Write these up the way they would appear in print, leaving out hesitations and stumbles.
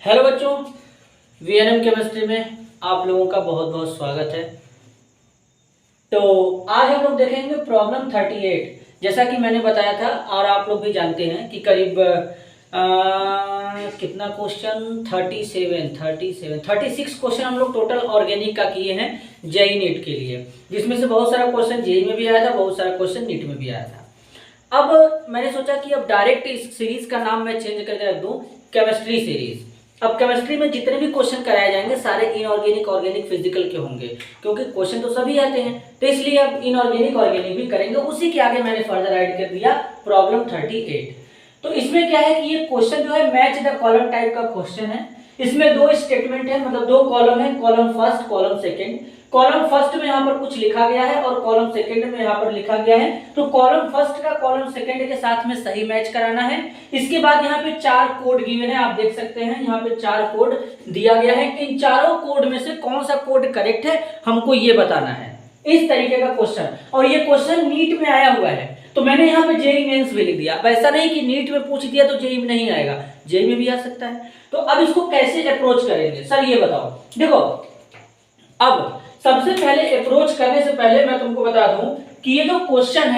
Hello बच्चों, VNM chemistry में आप लोगों का बहुत बहुत स्वागत है। तो आज हम लोग देखेंगे प्रॉब्लम 38। जैसा कि मैंने बताया था और आप लोग भी जानते हैं कि करीब कितना क्वेश्चन 36 क्वेश्चन हम लोग टोटल ऑर्गेनिक का किए हैं जेई नीट के लिए, जिसमें से बहुत सारा क्वेश्चन जेई में भी आया था, बहुत सारा क्वेश्चन नीट में भी आया था। अब मैंने सोचा कि अब डायरेक्ट इस सीरीज का नाम मैं चेंज करके रख दूं केमिस्ट्री सीरीज। अब केमिस्ट्री में जितने भी क्वेश्चन कराए जाएंगे सारे इनऑर्गेनिक ऑर्गेनिक फिजिकल के होंगे, क्योंकि क्वेश्चन तो सभी आते हैं, तो इसलिए अब इनऑर्गेनिक ऑर्गेनिक भी करेंगे। उसी के आगे मैंने फर्दर ऐड कर दिया प्रॉब्लम 38। तो इसमें क्या है कि ये क्वेश्चन जो है मैच द कॉलम टाइप का क्वेश्चन है। इसमें दो स्टेटमेंट है, मतलब दो कॉलम है, column first column second. Column first में यहाँ पर कुछ लिखा गया है और कॉलम सेकंड में यहाँ पर लिखा गया है, तो कॉलम फर्स्ट का कॉलम सेकंड के साथ में सही मैच कराना है। इसके बाद यहाँ पे 4 कोड गिवन है, आप देख सकते हैं यहाँ पे 4 कोड दिया गया है। इन चारों कोड में से कौन सा कोड करेक्ट है हमको ये बताना है, इस तरीके का क्वेश्चन। और ये क्वेश्चन नीट में आया हुआ है, तो मैंने यहाँ पे जेई मेंस भी लिख दिया। वैसा नहीं कि नीट में पूछ दिया तो जेई में नहीं आएगा, जेई में भी आ सकता है। तो अब इसको कैसे अप्रोच करेंगे सर, ये बताओ। देखो, अब सबसे पहले अप्रोच करने से पहले मैं तुमको बता दूं कि ये जो क्वेश्चन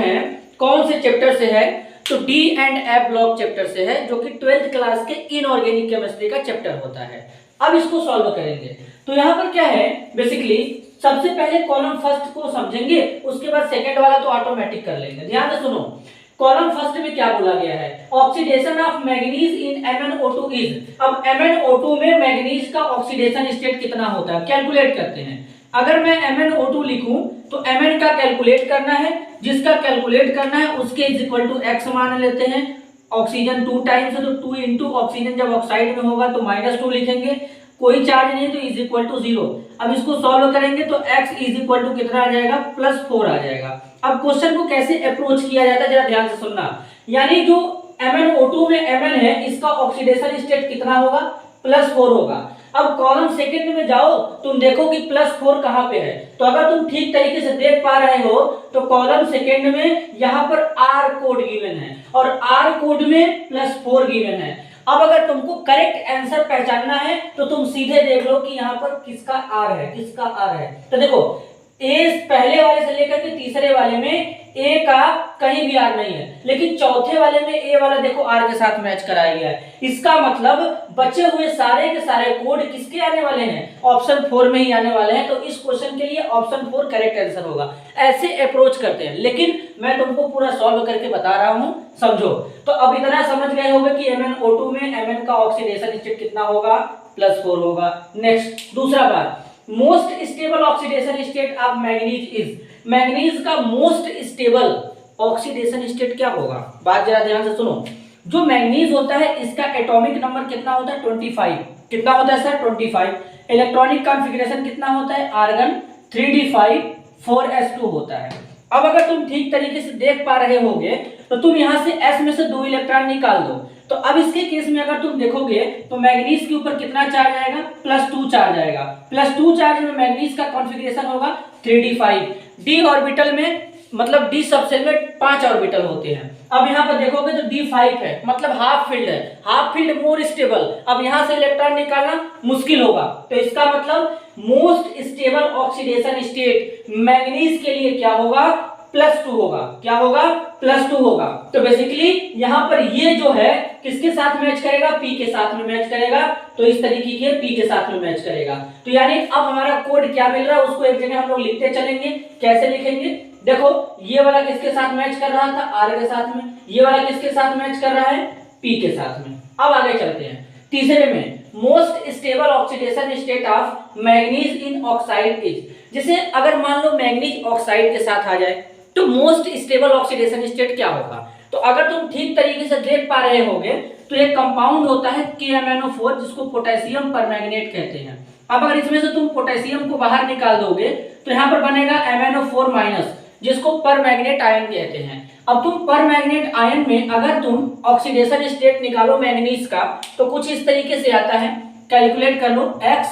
है कौन से चैप्टर से है, तो D and F block chapter से है, जो कि 12th क्लास के इनऑर्गेनिक केमिस्ट्री का चैप्टर होता है। अब इसको सॉल्व करेंगे तो यहाँ पर क्या है, बेसिकली सबसे पहले कॉलम फर्स्ट को समझेंगे, उसके बाद सेकंड वाला तो ऑटोमेटिक कर लेंगे। ध्यान से सुनो, कॉलम फर्स्ट में क्या बोला गया है, oxidation of manganese in MnO2 is. अब MnO2 में मैग्नीज का ऑक्सीडेशन स्टेट कितना होता है, कैलकुलेट करते हैं। अगर मैं MnO2 लिखूं तो Mn का कैलकुलेट करना है, जिसका कैलकुलेट करना है उसके इज इक्वल टू x मान लेते हैं। ऑक्सीजन 2 टाइम्स है तो 2 इंटू ऑक्सीजन जब ऑक्साइड में होगा तो -2 लिखेंगे, कोई चार्ज नहीं तो इज इक्वल टू 0। अब इसको सॉल्व करेंगे तो x इज इक्वल टू कितना आ जाएगा, +4 आ जाएगा। अब क्वेश्चन को कैसे अप्रोच किया जाता है जरा ध्यान से सुनना। यानी जो MnO2 में Mn है इसका ऑक्सीडेशन स्टेट कितना होगा, +4 होगा। अब कॉलम सेकंड में जाओ, तुम देखो कि +4 कहां पे है। तो अगर तुम ठीक तरीके से देख पा रहे हो तो कॉलम सेकंड में यहां पर R कोड गिवन है और R कोड में +4 गिवन है। अब अगर तुमको करेक्ट आंसर पहचानना है तो तुम सीधे देख लो कि यहाँ पर किसका R है, किसका R है। तो देखो, ए पहले वाले से लेकर के तीसरे वाले में ए का कहीं भी आर नहीं है, लेकिन चौथे वाले में ए वाला देखो आर के साथ मैच कराया गया है। इसका मतलब बचे हुए सारे के सारे कोड किसके आने वाले हैं, ऑप्शन 4 में ही आने वाले हैं। तो इस क्वेश्चन के लिए ऑप्शन 4 करेक्ट आंसर होगा। ऐसे अप्रोच करते हैं, लेकिन मैं तुमको पूरा सॉल्व करके बता रहा हूं, समझो। तो अब इतना समझ गए होंगे कि MnO2 में Mn का ऑक्सीडेशन स्टेट कितना होगा, +4 होगा। नेक्स्ट दूसरा बात, most stable oxidation state of manganese is. Manganese का मोस्ट स्टेबल ऑक्सीडेशन स्टेट क्या होगा, बात जरा ध्यान से सुनो। जो मैग्नीज होता है इसका एटॉमिक नंबर कितना होता है, 25। कितना होता है सर, 25। इलेक्ट्रॉनिक कॉन्फ़िगरेशन कितना होता है, आर्गन 3d5 4s2 होता है। अब अगर तुम ठीक तरीके से देख पा रहे होगे तो तुम यहां से s में से 2 इलेक्ट्रॉन निकाल दो। तो अब इसके केस में अगर तुम देखोगे तो मैग्नीज के ऊपर कितना चार्ज आएगा, +2 चार्ज आएगा। +2 चार्ज में मैग्नीज का कॉन्फ़िगरेशन होगा 3d5। d ऑर्बिटल में मतलब d सबसेल में 5 ऑर्बिटल होते हैं। अब यहाँ पर देखोगे तो d5 है, मतलब हाफ फील्ड है, हाफ फील्ड मोर स्टेबल। अब यहाँ से इलेक्ट्रॉन निकालना मुश्किल होगा, तो इसका मतलब most stable oxidation state manganese के लिए क्या होगा, +2 होगा। क्या होगा, +2 होगा। तो बेसिकली यहाँ पर ये जो है किसके साथ मैच करेगा, P के साथ में मैच करेगा। तो इस तरीके के P के साथ में मैच करेगा। तो यानी अब हमारा कोड क्या मिल रहा है उसको एक जगह हम लोग लिखते चलेंगे। कैसे लिखेंगे, देखो ये वाला किसके साथ मैच कर रहा था, R के साथ में। ये वाला किसके साथ मैच कर रहा है, P के साथ में। अब आगे चलते हैं तीसरे में, most stable oxidation state of manganese in oxide is. जैसे अगर मान लो मैग्नीज ऑक्साइड के साथ आ जाए तो मोस्ट स्टेबल ऑक्सीडेशन स्टेट क्या होगा। तो अगर तुम ठीक तरीके से देख पा रहे होगे तो एक कंपाउंड होता है KMnO4 जिसको पोटेशियम परमैंगनेट कहते हैं। अब अगर इसमें से तुम पोटेशियम को बाहर निकाल दोगे तो यहाँ पर बनेगा MnO4- जिसको परमैंगनेट आयन कहते हैं। अब तुम परमैंगनेट आयन में अगर तुम ऑक्सीडेशन स्टेट निकालो मैग्नीज का तो कुछ इस तरीके से आता है, कैलकुलेट कर लो। x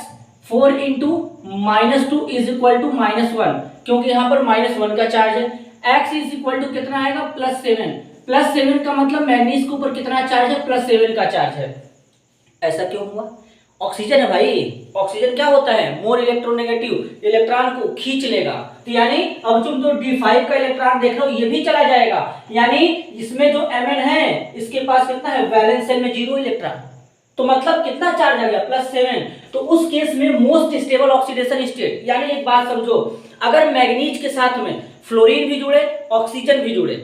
4 into -2 is equal to -1, क्योंकि यहाँ पर -1 का चार्ज है। x इज इक्वल टू कितना आएगा, +7। +7 का मतलब मैग्नीज के ऊपर कितना चार्ज है, +7 का चार्ज है। ऐसा क्यों हुआ? ऑक्सीजन है भाई, ऑक्सीजन क्या होता है, मोर इलेक्ट्रोनेगेटिव, इलेक्ट्रॉन को खींच लेगा। तो यानी अब तुम जो D5 का इलेक्ट्रॉन देख रहे हो ये भी चला जाएगा, यानी इसमें जो Mn है इसके पास कितना है, वैलेंस शेल में 0 इलेक्ट्रॉन, तो मतलब कितना चार्ज आ गया, +7। तो उस केस में मोस्ट स्टेबल ऑक्सीडेशन स्टेट, यानी एक बात समझो, अगर मैग्नीज के साथ में फ्लोरीन भी जुड़े, ऑक्सीजन भी जुड़े,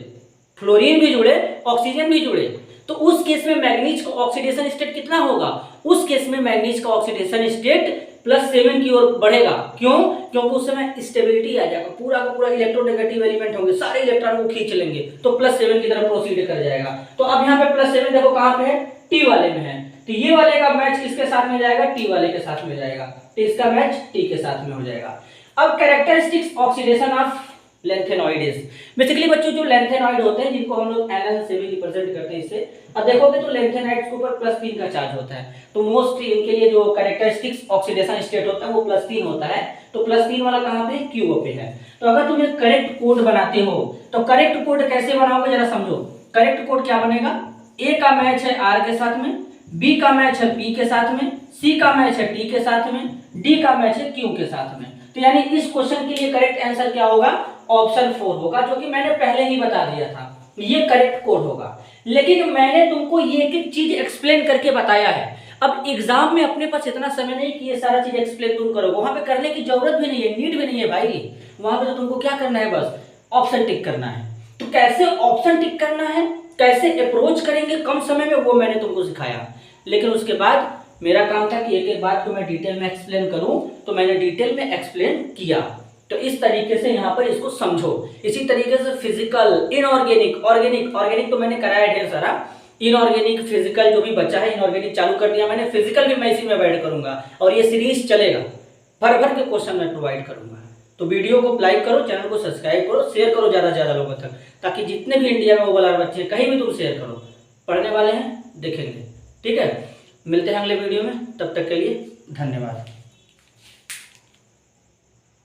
फ्लोरीन भी जुड़े, ऑक्सीजन भी जुड़े, तो उस केस में मैग्नीज का ऑक्सीडेशन स्टेट कितना होगा, उस केस में मैग्नीज का ऑक्सीडेशन स्टेट +7 की ओर बढ़ेगा। क्यों? क्योंकि उस समय स्टेबिलिटी आ जाएगा, पूरा का पूरा इलेक्ट्रोनेगेटिव एलिमेंट होंगे, सारे इलेक्ट्रॉन को खींच लेंगे, तो +7 की तरफ प्रोसीड कर जाएगा। तो अब यहाँ पे +7 देखो कहां पे है, टी वाले में है, तो ये वाले का मैच किसके साथ में जाएगा, टी वाले के साथ में जाएगा, तो इसका मैच टी के साथ में हो जाएगा। अब characteristics oxidation of lanthanoids, basically बच्चों जो लैंथेनॉइड होते हैं जिनको हम लोग एनल से भी रिप्रेजेंट करते हैं इससे, अब देखोगे तो लैंथेनॉइड्स के ऊपर +3 का चार्ज होता है, तो मोस्ट इनके लिए जो कैरेक्टरिस्टिक्स ऑक्सीडेशन स्टेट होता है वो +3 होता है, तो +3 वाला कहां पे है, क्यू पे है। तो अगर तुम एक करेक्ट कोड बनाते हो तो करेक्ट कोड कैसे बनाओगे जरा समझो। करेक्ट कोड क्या बनेगा, ए का मैच है आर के साथ में, बी का मैच है पी के साथ में, सी का मैच है टी के साथ में, डी का मैच है क्यू के साथ में। तो यानी इस क्वेश्चन के लिए करेक्ट आंसर क्या होगा, ऑप्शन 4 होगा, जो कि मैंने पहले ही बता दिया था, ये करेक्ट कोड होगा। लेकिन मैंने तुमको ये एक चीज एक्सप्लेन करके बताया है। अब एग्जाम में अपने पास इतना समय नहीं कि ये सारा चीज एक्सप्लेन तुम करोगे, वहां पे करने की जरूरत भी नहीं है, नीड भी नहीं है भाई। वहां पे तो तुमको क्या करना है, बस ऑप्शन टिक करना है। तो कैसे ऑप्शन टिक करना है, कैसे अप्रोच करेंगे कम समय में, वो मैंने तुमको सिखाया। लेकिन उसके बाद मेरा काम था कि एक एक बात को मैं डिटेल में एक्सप्लेन करूं, तो मैंने डिटेल में एक्सप्लेन किया। तो इस तरीके से यहाँ पर इसको समझो। इसी तरीके से फिजिकल, इनऑर्गेनिक, ऑर्गेनिक, ऑर्गेनिक तो मैंने कराया ढेर सारा, इनऑर्गेनिक, फिजिकल जो भी बचा है, इनऑर्गेनिक चालू कर दिया मैंने, फिजिकल भी मैं इसी में ऐड करूंगा, और ये सीरीज चलेगा, भर भर के क्वेश्चन मैं प्रोवाइड करूंगा। तो वीडियो को लाइक करो, चैनल को सब्सक्राइब करो, शेयर करो ज्यादा से ज्यादा लोगों तक, ताकि जितने भी इंडिया में मोबाइल बच्चे कहीं भी तुम शेयर करो, पढ़ने वाले हैं देखेंगे। ठीक है, मिलते हैं अगले वीडियो में, तब तक के लिए धन्यवाद।